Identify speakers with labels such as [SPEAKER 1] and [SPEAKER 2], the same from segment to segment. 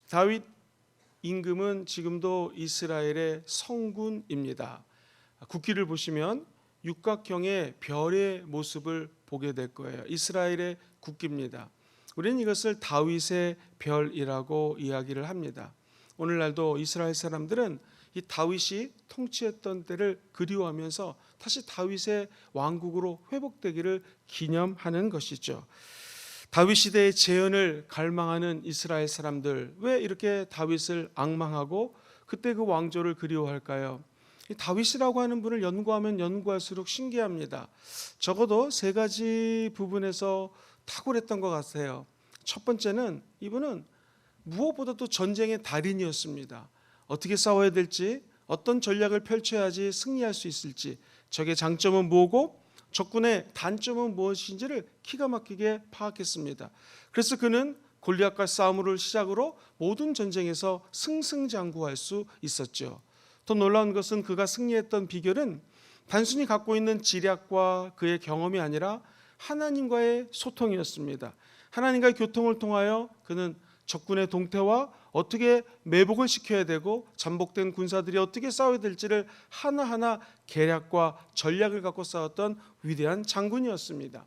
[SPEAKER 1] 다윗 임금은 지금도 이스라엘의 성군입니다. 국기를 보시면 육각형의 별의 모습을 보게 될 거예요. 이스라엘의 국기입니다. 우리는 이것을 다윗의 별이라고 이야기를 합니다. 오늘날도 이스라엘 사람들은 이 다윗이 통치했던 때를 그리워하면서 다시 다윗의 왕국으로 회복되기를 기념하는 것이죠. 다윗 시대의 재현을 갈망하는 이스라엘 사람들, 왜 이렇게 다윗을 앙망하고 그때 그 왕조를 그리워할까요? 이 다윗이라고 하는 분을 연구하면 연구할수록 신기합니다. 적어도 세 가지 부분에서 탁월했던 것 같아요. 첫 번째는 이분은 무엇보다도 전쟁의 달인이었습니다. 어떻게 싸워야 될지, 어떤 전략을 펼쳐야지 승리할 수 있을지, 적의 장점은 뭐고 적군의 단점은 무엇인지를 기가 막히게 파악했습니다. 그래서 그는 골리앗과 싸움을 시작으로 모든 전쟁에서 승승장구할 수 있었죠. 더 놀라운 것은 그가 승리했던 비결은 단순히 갖고 있는 지략과 그의 경험이 아니라 하나님과의 소통이었습니다. 하나님과의 교통을 통하여 그는 적군의 동태와 어떻게 매복을 시켜야 되고 잠복된 군사들이 어떻게 싸워야 될지를 하나하나 계략과 전략을 갖고 싸웠던 위대한 장군이었습니다.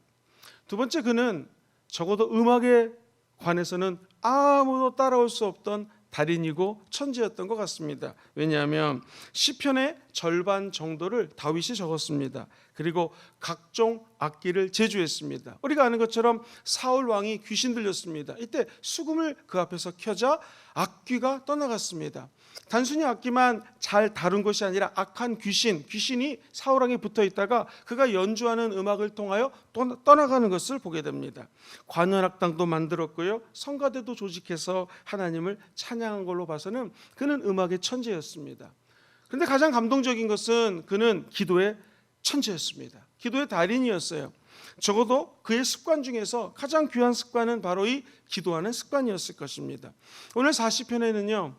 [SPEAKER 1] 두 번째, 그는 적어도 음악에 관해서는 아무도 따라올 수 없던 달인이고 천재였던 것 같습니다. 왜냐하면 시편의 절반 정도를 다윗이 적었습니다. 그리고 각종 악기를 제주했습니다. 우리가 아는 것처럼 사울 왕이 귀신 들렸습니다. 이때 수금을 그 앞에서 켜자 악귀가 떠나갔습니다. 단순히 악기만 잘 다룬 것이 아니라 악한 귀신이 사울 왕에 붙어 있다가 그가 연주하는 음악을 통하여 떠나가는 것을 보게 됩니다. 관현악당도 만들었고요, 성가대도 조직해서 하나님을 찬양한 걸로 봐서는 그는 음악의 천재였습니다. 그런데 가장 감동적인 것은 그는 기도의 천재였습니다. 기도의 달인이었어요. 적어도 그의 습관 중에서 가장 귀한 습관은 바로 이 기도하는 습관이었을 것입니다. 오늘 40편에는요,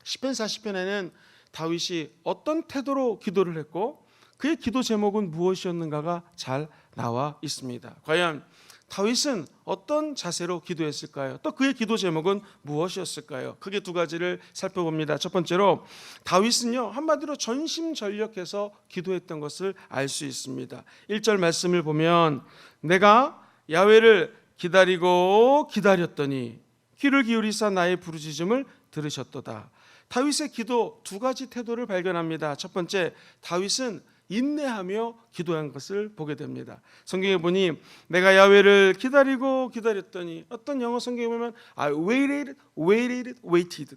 [SPEAKER 1] 시편 40편에는 다윗이 어떤 태도로 기도를 했고 그의 기도 제목은 무엇이었는가가 잘 나와 있습니다. 과연 다윗은 어떤 자세로 기도했을까요? 또 그의 기도 제목은 무엇이었을까요? 크게 두 가지를 살펴봅니다. 첫 번째로 다윗은요, 한마디로 전심전력해서 기도했던 것을 알 수 있습니다. 1절 말씀을 보면 내가 야훼를 기다리고 기다렸더니 귀를 기울이사 나의 부르짖음을 들으셨도다. 다윗의 기도 두 가지 태도를 발견합니다. 첫 번째, 다윗은 인내하며 기도한 것을 보게 됩니다. 성경에 보니 내가 야훼를 기다리고 기다렸더니, 어떤 영어 성경에 보면 I waited.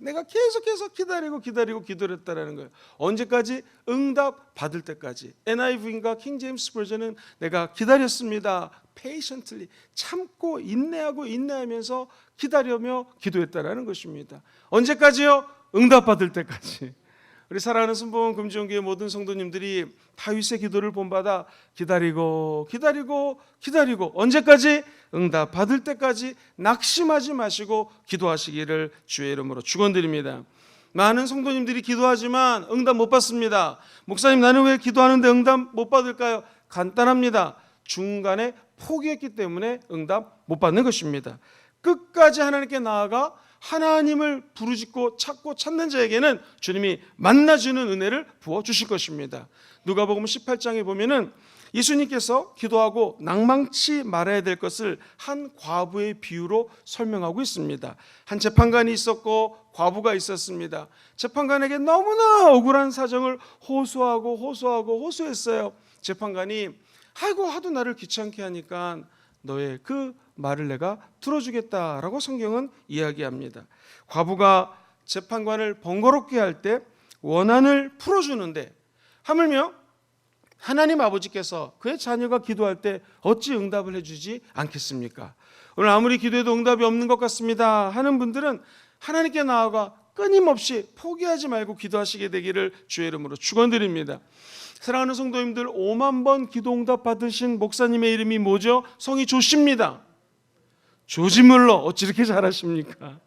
[SPEAKER 1] 내가 계속해서 기다리고 기도를 했다라는 거예요. 언제까지? 응답 받을 때까지. NIV인가 킹 제임스 버전은 내가 기다렸습니다. patiently, 참고 인내하면서 기다려며 기도했다라는 것입니다. 언제까지요? 응답 받을 때까지. 우리 사랑하는 순복음 금지원교회 모든 성도님들이 다윗의 기도를 본받아 기다리고 언제까지? 응답 받을 때까지 낙심하지 마시고 기도하시기를 주의 이름으로 축원드립니다. 많은 성도님들이 기도하지만 응답 못 받습니다. 목사님, 나는 왜 기도하는데 응답 못 받을까요? 간단합니다. 중간에 포기했기 때문에 응답 못 받는 것입니다. 끝까지 하나님께 나아가 하나님을 부르짖고 찾고 찾는 자에게는 주님이 만나주는 은혜를 부어주실 것입니다. 누가복음 18장에 보면은 예수님께서 기도하고 낭망치 말아야 될 것을 한 과부의 비유로 설명하고 있습니다. 한 재판관이 있었고 과부가 있었습니다. 재판관에게 너무나 억울한 사정을 호소했어요. 재판관이 아이고 하도 나를 귀찮게 하니까 너의 그 말을 내가 들어주겠다라고 성경은 이야기합니다. 과부가 재판관을 번거롭게 할 때 원한을 풀어주는데 하물며 하나님 아버지께서 그의 자녀가 기도할 때 어찌 응답을 해주지 않겠습니까? 오늘 아무리 기도해도 응답이 없는 것 같습니다 하는 분들은 하나님께 나아가 끊임없이 포기하지 말고 기도하시게 되기를 주의 이름으로 축원드립니다. 사랑하는 성도님들, 5만 번 기도 응답 받으신 목사님의 이름이 뭐죠? 성이 조시입니다. 조지 물러. 어찌 이렇게 잘하십니까?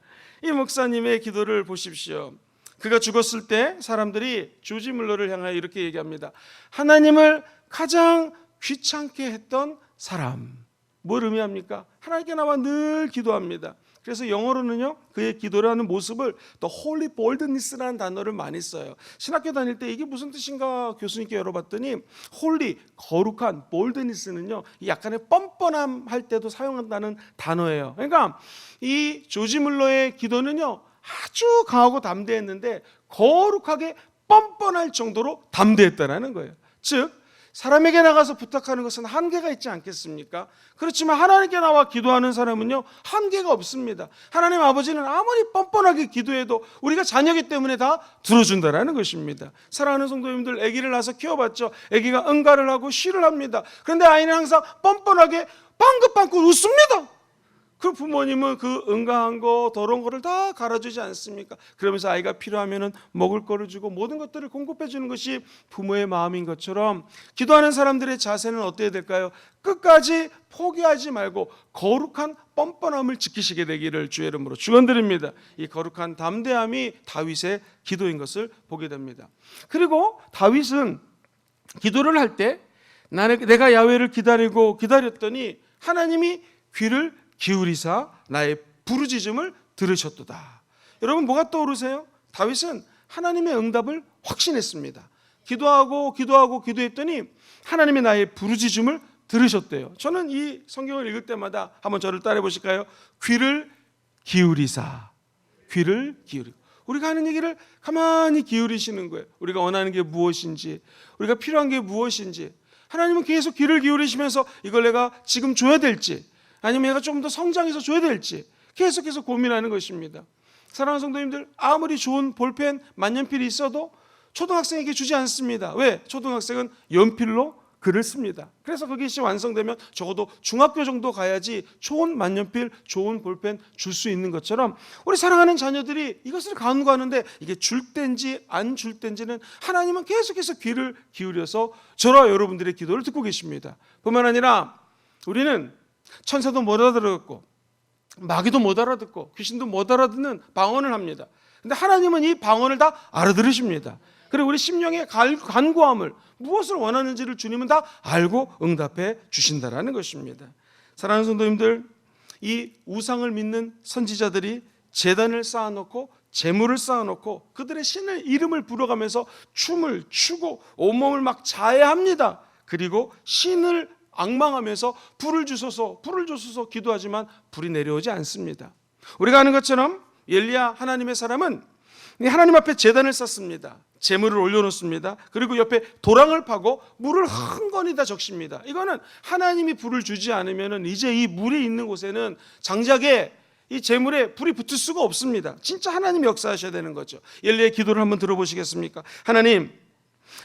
[SPEAKER 1] 이 목사님의 기도를 보십시오. 그가 죽었을 때 사람들이 조지 물러를 향하여 이렇게 얘기합니다. 하나님을 가장 귀찮게 했던 사람. 뭘 의미합니까? 하나님께 나와 늘 기도합니다. 그래서 영어로는요, 그의 기도를 하는 모습을 The Holy Boldness라는 단어를 많이 써요. 신학교 다닐 때 이게 무슨 뜻인가 교수님께 열어봤더니 Holy, 거룩한, Boldness는요, 약간의 뻔뻔함 할 때도 사용한다는 단어예요. 그러니까 이 조지 물러의 기도는요, 아주 강하고 담대했는데 거룩하게 뻔뻔할 정도로 담대했다라는 거예요. 즉 사람에게 나가서 부탁하는 것은 한계가 있지 않겠습니까? 그렇지만 하나님께 나와 기도하는 사람은요, 한계가 없습니다. 하나님 아버지는 아무리 뻔뻔하게 기도해도 우리가 자녀이기 때문에 다 들어준다라는 것입니다. 사랑하는 성도님들, 아기를 낳아서 키워봤죠. 아기가 응가를 하고 쉬를 합니다. 그런데 아이는 항상 뻔뻔하게 방긋방긋 웃습니다. 그 부모님은 그 응가한 거, 더러운 거를 다 갈아주지 않습니까? 그러면서 아이가 필요하면 먹을 거를 주고 모든 것들을 공급해 주는 것이 부모의 마음인 것처럼 기도하는 사람들의 자세는 어때야 될까요? 끝까지 포기하지 말고 거룩한 뻔뻔함을 지키시게 되기를 주의 이름으로 축원드립니다. 이 거룩한 담대함이 다윗의 기도인 것을 보게 됩니다. 그리고 다윗은 기도를 할 때 내가 야훼를 기다렸더니 하나님이 귀를 기울이사 나의 부르짖음을 들으셨도다. 여러분, 뭐가 떠오르세요? 다윗은 하나님의 응답을 확신했습니다. 기도했더니 하나님이 나의 부르짖음을 들으셨대요. 저는 이 성경을 읽을 때마다 한번 저를 따라해 보실까요? 귀를 기울이사. 우리가 하는 얘기를 가만히 기울이시는 거예요. 우리가 원하는 게 무엇인지, 우리가 필요한 게 무엇인지. 하나님은 계속 귀를 기울이시면서 이걸 내가 지금 줘야 될지, 아니면 얘가 조금 더 성장해서 줘야 될지 계속해서 고민하는 것입니다. 사랑하는 성도님들, 아무리 좋은 볼펜, 만년필이 있어도 초등학생에게 주지 않습니다. 왜? 초등학생은 연필로 글을 씁니다. 그래서 그것이 완성되면 적어도 중학교 정도 가야지 좋은 만년필, 좋은 볼펜 줄 수 있는 것처럼 우리 사랑하는 자녀들이 이것을 간구하는데 이게 줄 때인지 안 줄 때인지는 하나님은 계속해서 귀를 기울여서 저와 여러분들의 기도를 듣고 계십니다. 뿐만 아니라 우리는 천사도 못 알아들었고 마귀도 못 알아듣고 귀신도 못 알아듣는 방언을 합니다. 근데 하나님은 이 방언을 다 알아들으십니다. 그리고 우리 심령의 간구함을 무엇을 원하는지를 주님은 다 알고 응답해 주신다라는 것입니다. 사랑하는 성도님들, 이 우상을 믿는 선지자들이 제단을 쌓아놓고 제물을 쌓아놓고 그들의 신의 이름을 부르가면서 춤을 추고 온몸을 막 자해합니다. 그리고 신을 앙망하면서 불을 주소서 기도하지만 불이 내려오지 않습니다. 우리가 아는 것처럼 엘리야 하나님의 사람은 하나님 앞에 제단을 쌓습니다. 제물을 올려놓습니다. 그리고 옆에 도랑을 파고 물을 흥건히 다 적십니다. 이거는 하나님이 불을 주지 않으면 이제 이 물이 있는 곳에는 장작에 이 제물에 불이 붙을 수가 없습니다. 진짜 하나님이 역사하셔야 되는 거죠. 엘리야의 기도를 한번 들어보시겠습니까? 하나님,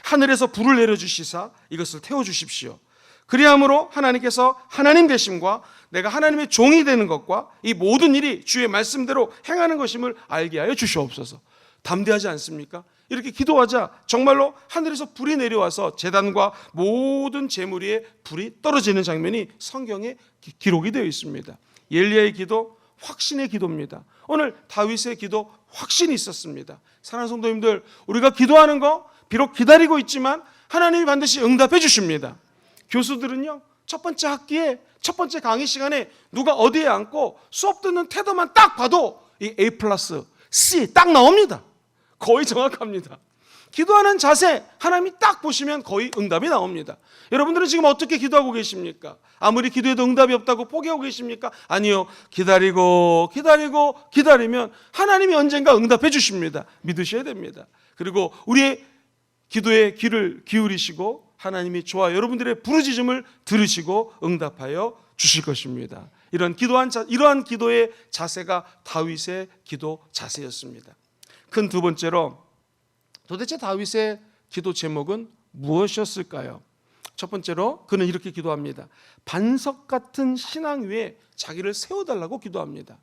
[SPEAKER 1] 하늘에서 불을 내려주시사 이것을 태워주십시오. 그리함으로 하나님께서 하나님 되심과 내가 하나님의 종이 되는 것과 이 모든 일이 주의 말씀대로 행하는 것임을 알게 하여 주시옵소서. 담대하지 않습니까? 이렇게 기도하자 정말로 하늘에서 불이 내려와서 제단과 모든 제물 위에 불이 떨어지는 장면이 성경에 기록이 되어 있습니다. 엘리야의 기도, 확신의 기도입니다. 오늘 다윗의 기도, 확신이 있었습니다. 사랑하는 성도님들, 우리가 기도하는 거 비록 기다리고 있지만 하나님이 반드시 응답해 주십니다. 교수들은요, 첫 번째 학기에 첫 번째 강의 시간에 누가 어디에 앉고 수업 듣는 태도만 딱 봐도 이 A+, C 딱 나옵니다. 거의 정확합니다. 기도하는 자세 하나님이 딱 보시면 거의 응답이 나옵니다. 여러분들은 지금 어떻게 기도하고 계십니까? 아무리 기도해도 응답이 없다고 포기하고 계십니까? 아니요, 기다리면 하나님이 언젠가 응답해 주십니다. 믿으셔야 됩니다. 그리고 우리의 기도에 귀를 기울이시고 하나님이 저와 여러분들의 부르짖음을 들으시고 응답하여 주실 것입니다. 이러한 기도의 자세가 다윗의 기도 자세였습니다. 큰 두 번째로, 도대체 다윗의 기도 제목은 무엇이었을까요? 첫 번째로 그는 이렇게 기도합니다. 반석 같은 신앙 위에 자기를 세워달라고 기도합니다.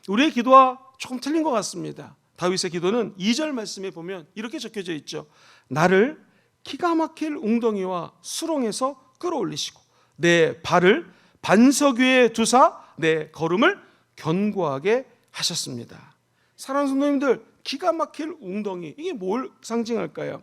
[SPEAKER 1] 우리의 기도와 조금 틀린 것 같습니다. 다윗의 기도는 2절 말씀에 보면 이렇게 적혀져 있죠. 나를 기가 막힐 웅덩이와 수렁에서 끌어올리시고 내 발을 반석 위에 두사 내 걸음을 견고하게 하셨습니다. 사랑하는 성도님들, 기가 막힐 웅덩이, 이게 뭘 상징할까요?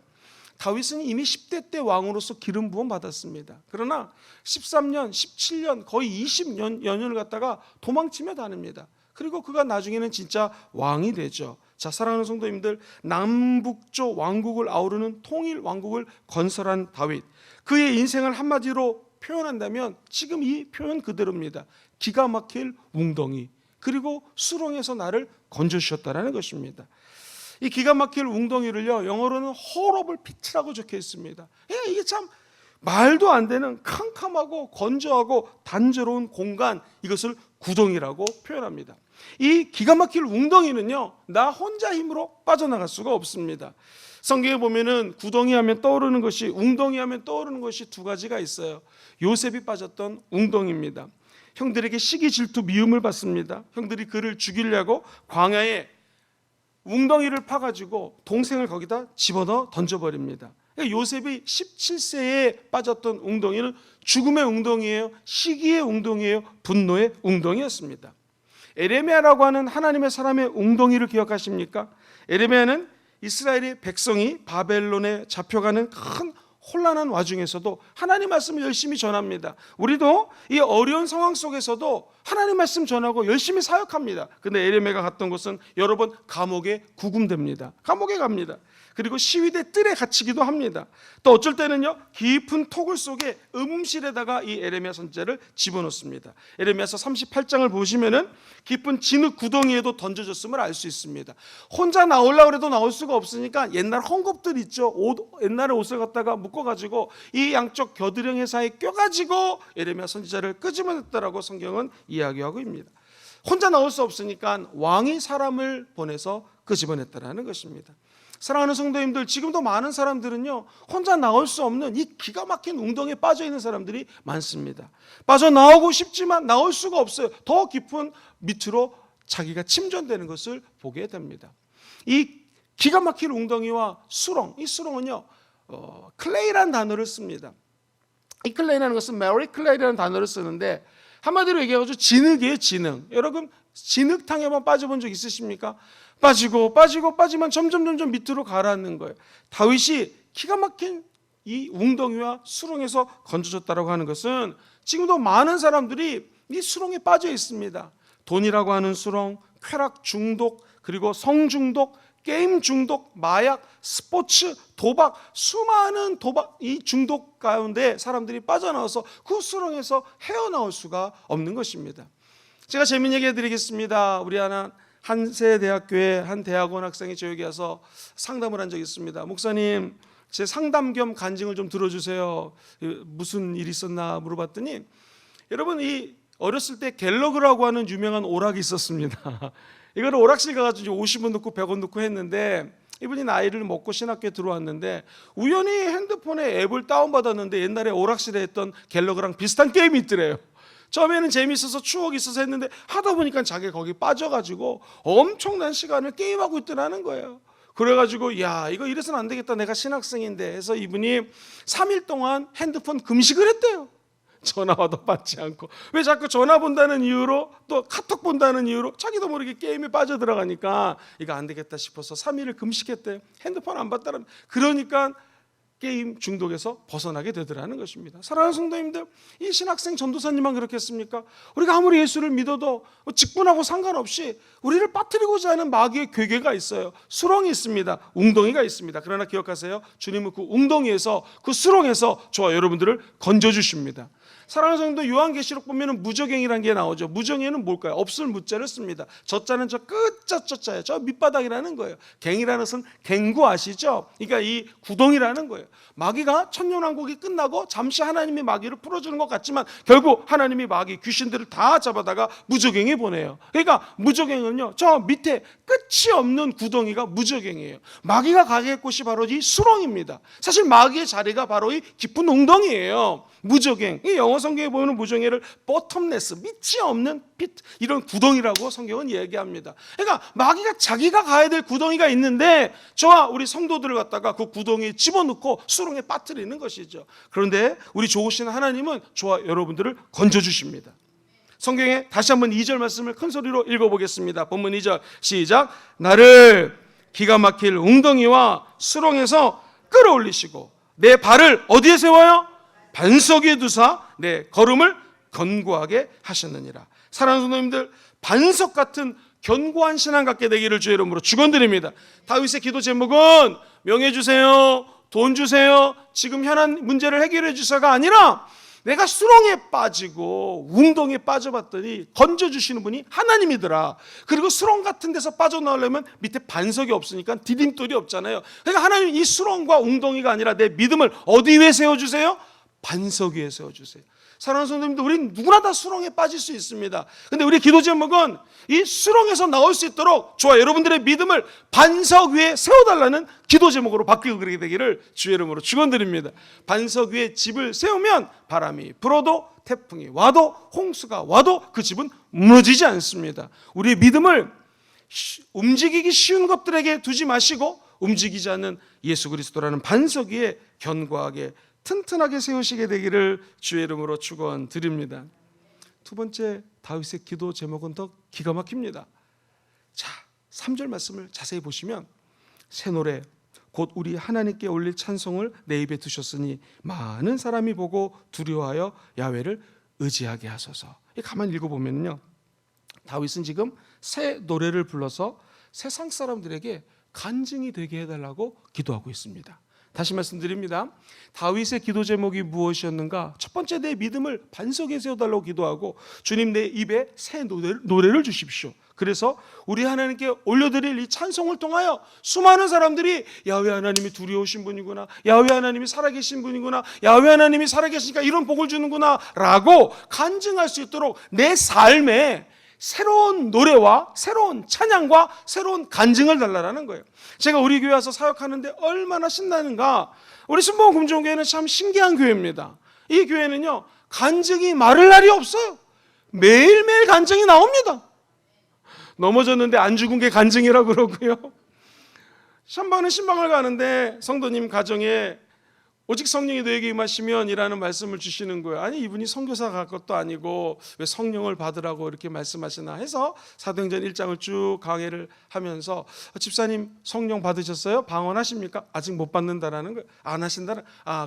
[SPEAKER 1] 다윗은 이미 10대 때 왕으로서 기름 부음 받았습니다. 그러나 13년, 17년, 거의 20년을 갖다가 도망치며 다닙니다. 그리고 그가 나중에는 진짜 왕이 되죠. 자, 사랑하는 성도님들, 남북조 왕국을 아우르는 통일 왕국을 건설한 다윗, 그의 인생을 한마디로 표현한다면 지금 이 표현 그대로입니다. 기가 막힐 웅덩이, 그리고 수렁에서 나를 건져주셨다는 것입니다. 이 기가 막힐 웅덩이를요, 영어로는 horrible pit라고 적혀 있습니다. 이게 참 말도 안 되는 캄캄하고 건조하고 단조로운 공간, 이것을 구덩이라고 표현합니다. 이 기가 막힐 웅덩이는요, 나 혼자 힘으로 빠져나갈 수가 없습니다. 성경에 보면은 구덩이 하면 떠오르는 것이, 웅덩이 하면 떠오르는 것이 두 가지가 있어요. 요셉이 빠졌던 웅덩이입니다. 형들에게 시기 질투 미움을 받습니다. 형들이 그를 죽이려고 광야에 웅덩이를 파가지고 동생을 거기다 집어넣어 던져버립니다. 요셉이 17세에 빠졌던 웅덩이는 죽음의 웅덩이예요, 시기의 웅덩이예요, 분노의 웅덩이였습니다. 에레미야라고 하는 하나님의 사람의 웅덩이를 기억하십니까? 에레미야는 이스라엘의 백성이 바벨론에 잡혀가는 큰 혼란한 와중에서도 하나님 말씀을 열심히 전합니다. 우리도 이 어려운 상황 속에서도 하나님 말씀 전하고 열심히 사역합니다. 근데 에레미야가 갔던 곳은 여러 번 감옥에 구금됩니다. 감옥에 갑니다. 그리고 시위대 뜰에 갇히기도 합니다. 또 어쩔 때는요, 깊은 토굴 속에 음실에다가 이 에레미야 선지자를 집어넣습니다. 에레미야서 38장을 보시면은 깊은 진흙 구덩이에도 던져졌음을 알 수 있습니다. 혼자 나오려고 해도 나올 수가 없으니까 옛날 헝겊들 있죠, 옛날에 옷을 갖다가 묶어가지고 이 양쪽 겨드랑이 사이에 껴가지고 에레미야 선지자를 끄집어냈다라고 성경은 이야기하고 있습니다. 혼자 나올 수 없으니까 왕이 사람을 보내서 끄집어냈다라는 것입니다. 사랑하는 성도님들, 지금도 많은 사람들은요, 혼자 나올 수 없는 이 기가 막힌 웅덩이에 빠져 있는 사람들이 많습니다. 빠져나오고 싶지만 나올 수가 없어요. 더 깊은 밑으로 자기가 침전되는 것을 보게 됩니다. 이 기가 막힌 웅덩이와 수렁, 이 수렁은요, 클레이라는 단어를 씁니다. 이 클레이라는 것은 메리 클레이라는 단어를 쓰는데, 한마디로 얘기해가지고 진흙이에요, 진흙. 여러분 진흙탕에 한번 빠져본 적 있으십니까? 빠지면 점점 밑으로 가라앉는 거예요. 다윗이 기가 막힌 이 웅덩이와 수렁에서 건져졌다고 하는 것은 지금도 많은 사람들이 이 수렁에 빠져 있습니다. 돈이라고 하는 수렁, 쾌락 중독, 그리고 성 중독, 게임 중독, 마약, 스포츠, 도박, 수많은 도박, 이 중독 가운데 사람들이 빠져나와서 그 수렁에서 헤어나올 수가 없는 것입니다. 제가 재미있는 얘기 해드리겠습니다. 우리 한세대학교의 한 대학원 학생이 저에게 와서 상담을 한 적이 있습니다. 목사님, 제 상담 겸 간증을 좀 들어주세요. 무슨 일이 있었나 물어봤더니, 여러분, 이 어렸을 때 갤러그라고 하는 유명한 오락이 있었습니다. 이거를 오락실 가가지고 50원 넣고 100원 넣고 했는데, 이분이 나이를 먹고 신학교에 들어왔는데 우연히 핸드폰에 앱을 다운받았는데 옛날에 오락실에 했던 갤러그랑 비슷한 게임이 있더래요. 처음에는 재미있어서 추억이 있어서 했는데 하다 보니까 자기가 거기 빠져가지고 엄청난 시간을 게임하고 있더라는 거예요. 그래가지고 야, 이거 이래서는 안 되겠다, 내가 신학생인데 해서 이분이 3일 동안 핸드폰 금식을 했대요. 전화 와도 받지 않고. 왜 자꾸 전화 본다는 이유로, 또 카톡 본다는 이유로 자기도 모르게 게임에 빠져들어가니까 이거 안 되겠다 싶어서 3일을 금식했대요. 핸드폰 안 받다는. 그러니까 게임 중독에서 벗어나게 되더라는 것입니다. 사랑하는 성도님들, 이 신학생 전도사님만 그렇겠습니까? 우리가 아무리 예수를 믿어도 직분하고 상관없이 우리를 빠뜨리고자 하는 마귀의 괴계가 있어요. 수렁이 있습니다. 웅덩이가 있습니다. 그러나 기억하세요, 주님은 그 웅덩이에서, 그 수렁에서 저와 여러분들을 건져주십니다. 사랑하는 성도, 요한계시록 보면 무저갱이라는 게 나오죠. 무저갱이는 뭘까요? 없을 무자를 씁니다. 저자는 저 끝자 저자예요. 저 밑바닥이라는 거예요. 갱이라는 것은 갱구 아시죠? 그러니까 이 구덩이라는 거예요. 마귀가 천년왕국이 끝나고 잠시 하나님이 마귀를 풀어주는 것 같지만 결국 하나님이 마귀 귀신들을 다 잡아다가 무저갱에 보내요. 그러니까 무저갱은요, 저 밑에 끝이 없는 구덩이가 무저갱이에요. 마귀가 가게 곳이 바로 이 수렁입니다. 사실 마귀의 자리가 바로 이 깊은 웅덩이에요. 무저갱, 이 영어 성경에 보면 무저갱이를 bottomless, 밑이 없는 pit, 이런 구덩이라고 성경은 얘기합니다. 그러니까 마귀가 자기가 가야 될 구덩이가 있는데 저와 우리 성도들을 갖다가 그 구덩이에 집어넣고 수렁에 빠뜨리는 것이죠. 그런데 우리 좋으신 하나님은 저와 여러분들을 건져주십니다. 성경에 다시 한번 2절 말씀을 큰 소리로 읽어보겠습니다. 본문 2절 시작. 나를 기가 막힐 웅덩이와 수렁에서 끌어올리시고 내 발을 어디에 세워요? 반석 위에 두사 내 걸음을 견고하게 하셨느니라. 사랑하는 성도님들, 반석 같은 견고한 신앙 갖게 되기를 주의 이름으로 축원드립니다. 다윗의 기도 제목은 명예 주세요, 돈 주세요, 지금 현안 문제를 해결해 주사가 아니라 내가 수렁에 빠지고 웅덩이에 빠져봤더니 건져주시는 분이 하나님이더라. 그리고 수렁 같은 데서 빠져나오려면 밑에 반석이 없으니까 디딤돌이 없잖아요. 그러니까 하나님 이 수렁과 웅덩이가 아니라 내 믿음을 어디 위에 세워주세요? 반석 위에 세워주세요. 사랑하는 성도님들, 우리는 누구나 다 수렁에 빠질 수 있습니다. 근데 우리 기도 제목은 이 수렁에서 나올 수 있도록 저와 여러분들의 믿음을 반석 위에 세워달라는 기도 제목으로 바뀌게 되기를 주의 이름으로 축원드립니다. 반석 위에 집을 세우면 바람이 불어도 태풍이 와도 홍수가 와도 그 집은 무너지지 않습니다. 우리의 믿음을 움직이기 쉬운 것들에게 두지 마시고 움직이지 않는 예수 그리스도라는 반석 위에 견고하게 튼튼하게 세우시게 되기를 주의 이름으로 축원드립니다. 두 번째 다윗의 기도 제목은 더 기가 막힙니다. 자, 3절 말씀을 자세히 보시면 새 노래 곧 우리 하나님께 올릴 찬송을 내 입에 두셨으니 많은 사람이 보고 두려워하여 야훼를 의지하게 하소서. 가만히 읽어보면요, 다윗은 지금 새 노래를 불러서 세상 사람들에게 간증이 되게 해달라고 기도하고 있습니다. 다시 말씀드립니다. 다윗의 기도 제목이 무엇이었는가? 첫 번째, 내 믿음을 반석에 세워달라고 기도하고 주님 내 입에 새 노래를 주십시오. 그래서 우리 하나님께 올려드릴 이 찬송을 통하여 수많은 사람들이 야훼 하나님이 두려우신 분이구나, 야훼 하나님이 살아계신 분이구나, 야훼 하나님이 살아계시니까 이런 복을 주는구나 라고 간증할 수 있도록 내 삶에 새로운 노래와 새로운 찬양과 새로운 간증을 달라라는 거예요. 제가 우리 교회 와서 사역하는데 얼마나 신나는가. 우리 순복음 금종교회는 참 신기한 교회입니다. 이 교회는요, 간증이 마를 날이 없어요. 매일매일 간증이 나옵니다. 넘어졌는데 안 죽은 게 간증이라고 그러고요. 샴방은 신방을 가는데 성도님 가정에 오직 성령이 너에게 임하시면 이라는 말씀을 주시는 거예요. 아니, 이분이 선교사 갈 것도 아니고 왜 성령을 받으라고 이렇게 말씀하시나 해서 사도행전 1장을 쭉 강해를 하면서 집사님 성령 받으셨어요? 방언하십니까? 아직 못 받는다라는 거예요. 안 하신다는,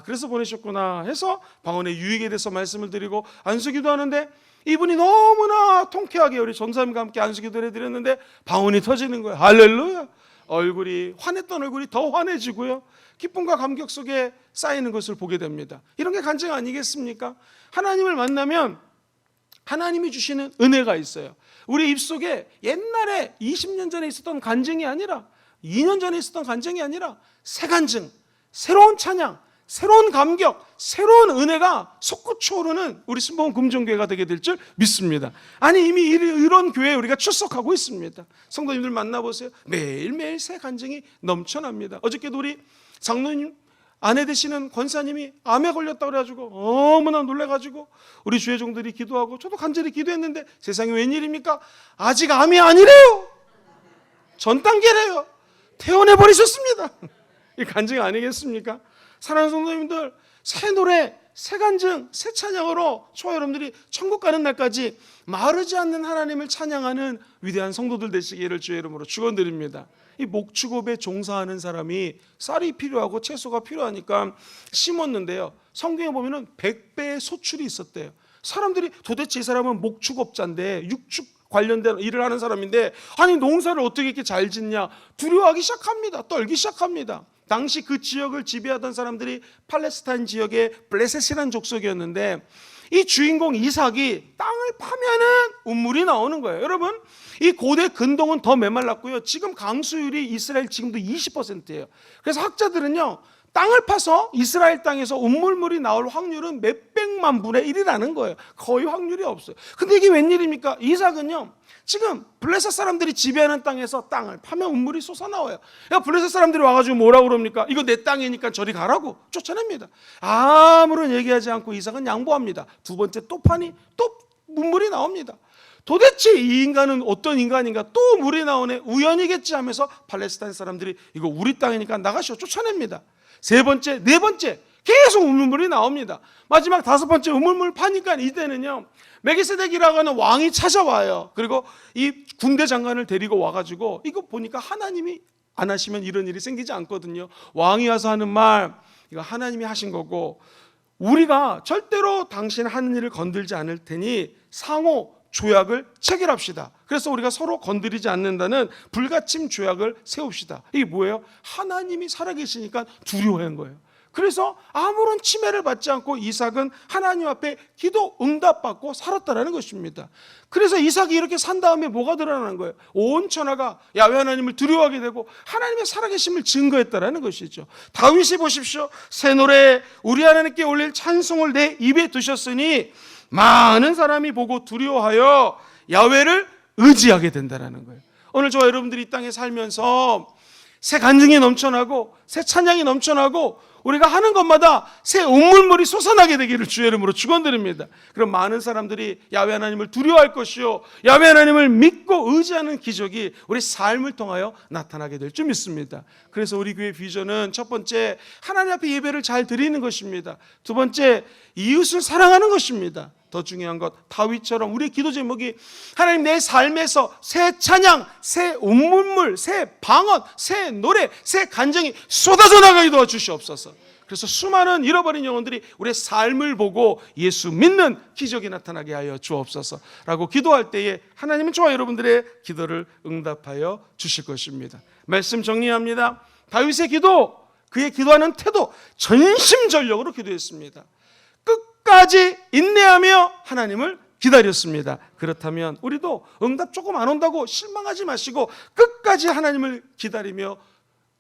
[SPEAKER 1] 그래서 보내셨구나 해서 방언의 유익에 대해서 말씀을 드리고 안수기도 하는데 이분이 너무나 통쾌하게 우리 전사님과 함께 안수기도를 해드렸는데 방언이 터지는 거예요. 할렐루야. 얼굴이 환했던 얼굴이 더 환해지고요, 기쁨과 감격 속에 쌓이는 것을 보게 됩니다. 이런 게 간증 아니겠습니까? 하나님을 만나면 하나님이 주시는 은혜가 있어요. 우리 입속에 옛날에 20년 전에 있었던 간증이 아니라 2년 전에 있었던 간증이 아니라 새 간증, 새로운 찬양, 새로운 감격, 새로운 은혜가 솟구쳐 오르는 우리 순복음 금종교회가 되게 될 줄 믿습니다. 아니, 이미 이런 교회에 우리가 출석하고 있습니다. 성도님들 만나보세요. 매일매일 새 간증이 넘쳐납니다. 어저께도 우리 장로님 아내 되시는 권사님이 암에 걸렸다고 그래가지고 너무나 놀래가지고 우리 주의 종들이 기도하고 저도 간절히 기도했는데 세상에 웬일입니까? 아직 암이 아니래요. 전 단계래요. 퇴원해버리셨습니다. 이 간증 아니겠습니까? 사랑하는 성도님들, 새 노래, 새 간증, 새 찬양으로 저와 여러분들이 천국 가는 날까지 마르지 않는 하나님을 찬양하는 위대한 성도들 되시기를 주의 이름으로 축원드립니다. 이 목축업에 종사하는 사람이 쌀이 필요하고 채소가 필요하니까 심었는데요, 성경에 보면은 100배의 소출이 있었대요. 사람들이 도대체 이 사람은 목축업자인데 육축 관련된 일을 하는 사람인데 아니 농사를 어떻게 이렇게 잘 짓냐 두려워하기 시작합니다. 떨기 시작합니다. 당시 그 지역을 지배하던 사람들이 팔레스타인 지역의 블레셋이라는 족속이었는데 이 주인공 이삭이 땅을 파면은 운물이 나오는 거예요. 여러분, 이 고대 근동은 더 메말랐고요, 지금 강수율이 이스라엘 지금도 20%예요. 그래서 학자들은요, 땅을 파서 이스라엘 땅에서 운물물이 나올 확률은 몇백만 분의 1이라는 거예요. 거의 확률이 없어요. 근데 이게 웬일입니까? 이삭은요, 지금 블레셋 사람들이 지배하는 땅에서 땅을 파면 운물이 솟아나와요. 블레셋 사람들이 와가지고 뭐라고 그럽니까? 이거 내 땅이니까 저리 가라고 쫓아냅니다. 아무런 얘기하지 않고 이삭은 양보합니다. 두 번째 또 파니 또 운물이 나옵니다. 도대체 이 인간은 어떤 인간인가? 또 물이 나오네. 우연이겠지 하면서 팔레스타인 사람들이 이거 우리 땅이니까 나가시오 쫓아냅니다. 세 번째, 네 번째 계속 우물물이 나옵니다. 마지막 다섯 번째 우물물 파니까 이때는요, 멜기세덱이라고 하는 왕이 찾아와요. 그리고 이 군대 장관을 데리고 와가지고 이거 보니까 하나님이 안 하시면 이런 일이 생기지 않거든요. 왕이 와서 하는 말, 이거 하나님이 하신 거고 우리가 절대로 당신 하는 일을 건들지 않을 테니 상호 조약을 체결합시다. 그래서 우리가 서로 건드리지 않는다는 불가침 조약을 세웁시다. 이게 뭐예요? 하나님이 살아계시니까 두려워한 거예요. 그래서 아무런 침해를 받지 않고 이삭은 하나님 앞에 기도 응답받고 살았다라는 것입니다. 그래서 이삭이 이렇게 산 다음에 뭐가 드러나는 거예요? 온 천하가 야훼 하나님을 두려워하게 되고 하나님의 살아계심을 증거했다라는 것이죠. 다윗이 보십시오. 새 노래 우리 하나님께 올릴 찬송을 내 입에 두셨으니 많은 사람이 보고 두려워하여 야훼를 의지하게 된다라는 거예요. 오늘 저와 여러분들이 이 땅에 살면서 새 간증이 넘쳐나고 새 찬양이 넘쳐나고 우리가 하는 것마다 새 운물물이 솟아나게 되기를 주의 이름으로 축원드립니다. 그럼 많은 사람들이 야훼 하나님을 두려워할 것이요 야훼 하나님을 믿고 의지하는 기적이 우리 삶을 통하여 나타나게 될 줄 믿습니다. 그래서 우리 교회 비전은 첫 번째 하나님 앞에 예배를 잘 드리는 것입니다. 두 번째 이웃을 사랑하는 것입니다. 더 중요한 것 다윗처럼 우리의 기도 제목이 하나님 내 삶에서 새 찬양, 새 운문물, 새 방언, 새 노래, 새 간증이 쏟아져 나가게 도와주시옵소서. 그래서 수많은 잃어버린 영혼들이 우리의 삶을 보고 예수 믿는 기적이 나타나게 하여 주옵소서라고 기도할 때에 하나님은 저와 여러분들의 기도를 응답하여 주실 것입니다. 말씀 정리합니다. 다윗의 기도, 그의 기도하는 태도 전심전력으로 기도했습니다. 끝까지 인내하며 하나님을 기다렸습니다. 그렇다면 우리도 응답 조금 안 온다고 실망하지 마시고 끝까지 하나님을 기다리며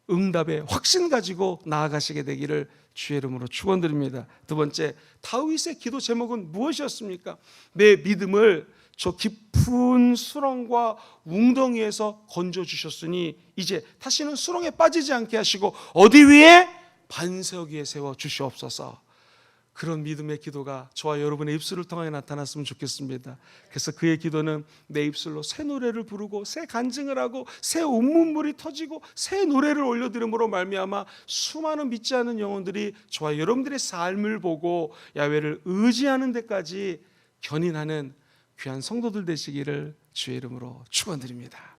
[SPEAKER 1] 응답의 확신 가지고 나아가시게 되기를 주의 이름으로 축원드립니다. 두 번째, 다윗의 기도 제목은 무엇이었습니까? 내 믿음을 저 깊은 수렁과 웅덩이에서 건져주셨으니 이제 다시는 수렁에 빠지지 않게 하시고 어디 위에? 반석 위에 세워 주시옵소서. 그런 믿음의 기도가 저와 여러분의 입술을 통하여 나타났으면 좋겠습니다. 그래서 그의 기도는 내 입술로 새 노래를 부르고 새 간증을 하고 새 운문물이 터지고 새 노래를 올려드림으로 말미암아 수많은 믿지 않는 영혼들이 저와 여러분들의 삶을 보고 야훼를 의지하는 데까지 견인하는 귀한 성도들 되시기를 주의 이름으로 축원드립니다.